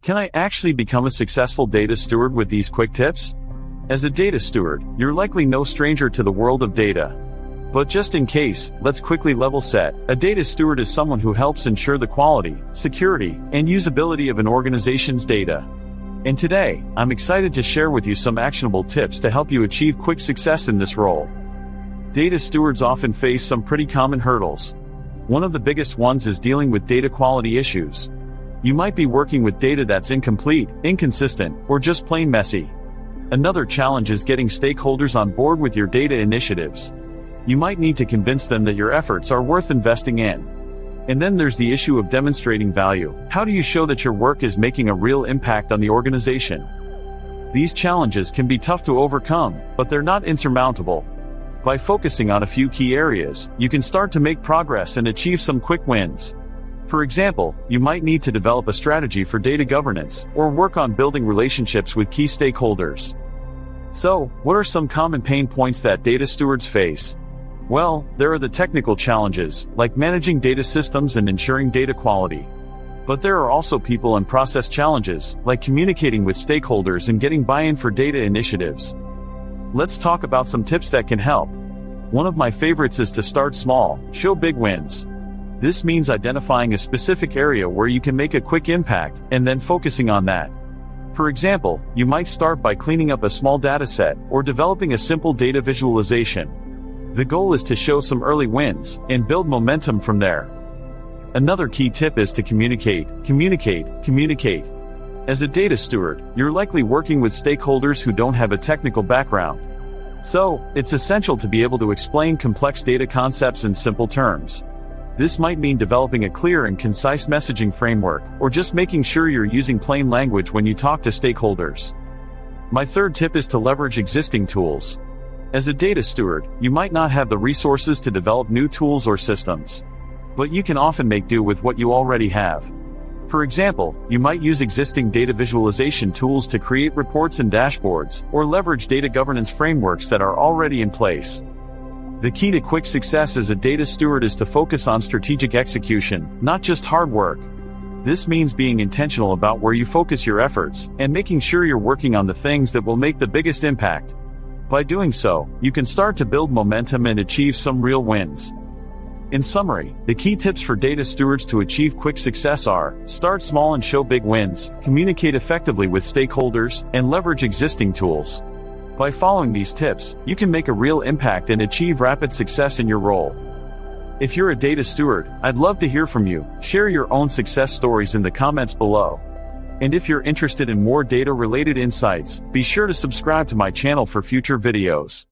Can I actually become a successful data steward with these quick tips? As a data steward, you're likely no stranger to the world of data. But just in case, let's quickly level set. A data steward is someone who helps ensure the quality, security, and usability of an organization's data. And today, I'm excited to share with you some actionable tips to help you achieve quick success in this role. Data stewards often face some pretty common hurdles. One of the biggest ones is dealing with data quality issues. You might be working with data that's incomplete, inconsistent, or just plain messy. Another challenge is getting stakeholders on board with your data initiatives. You might need to convince them that your efforts are worth investing in. And then there's the issue of demonstrating value. How do you show that your work is making a real impact on the organization? These challenges can be tough to overcome, but they're not insurmountable. By focusing on a few key areas, you can start to make progress and achieve some quick wins. For example, you might need to develop a strategy for data governance, or work on building relationships with key stakeholders. So, what are some common pain points that data stewards face? Well, there are the technical challenges, like managing data systems and ensuring data quality. But there are also people and process challenges, like communicating with stakeholders and getting buy-in for data initiatives. Let's talk about some tips that can help. One of my favorites is to start small, show big wins. This means identifying a specific area where you can make a quick impact, and then focusing on that. For example, you might start by cleaning up a small dataset, or developing a simple data visualization. The goal is to show some early wins, and build momentum from there. Another key tip is to communicate. As a data steward, you're likely working with stakeholders who don't have a technical background. So, it's essential to be able to explain complex data concepts in simple terms. This might mean developing a clear and concise messaging framework, or just making sure you're using plain language when you talk to stakeholders. My third tip is to leverage existing tools. As a data steward, you might not have the resources to develop new tools or systems. But you can often make do with what you already have. For example, you might use existing data visualization tools to create reports and dashboards, or leverage data governance frameworks that are already in place. The key to quick success as a data steward is to focus on strategic execution, not just hard work. This means being intentional about where you focus your efforts, and making sure you're working on the things that will make the biggest impact. By doing so, you can start to build momentum and achieve some real wins. In summary, the key tips for data stewards to achieve quick success are: start small and show big wins, communicate effectively with stakeholders, and leverage existing tools. By following these tips, you can make a real impact and achieve rapid success in your role. If you're a data steward, I'd love to hear from you. Share your own success stories in the comments below. And if you're interested in more data-related insights, be sure to subscribe to my channel for future videos.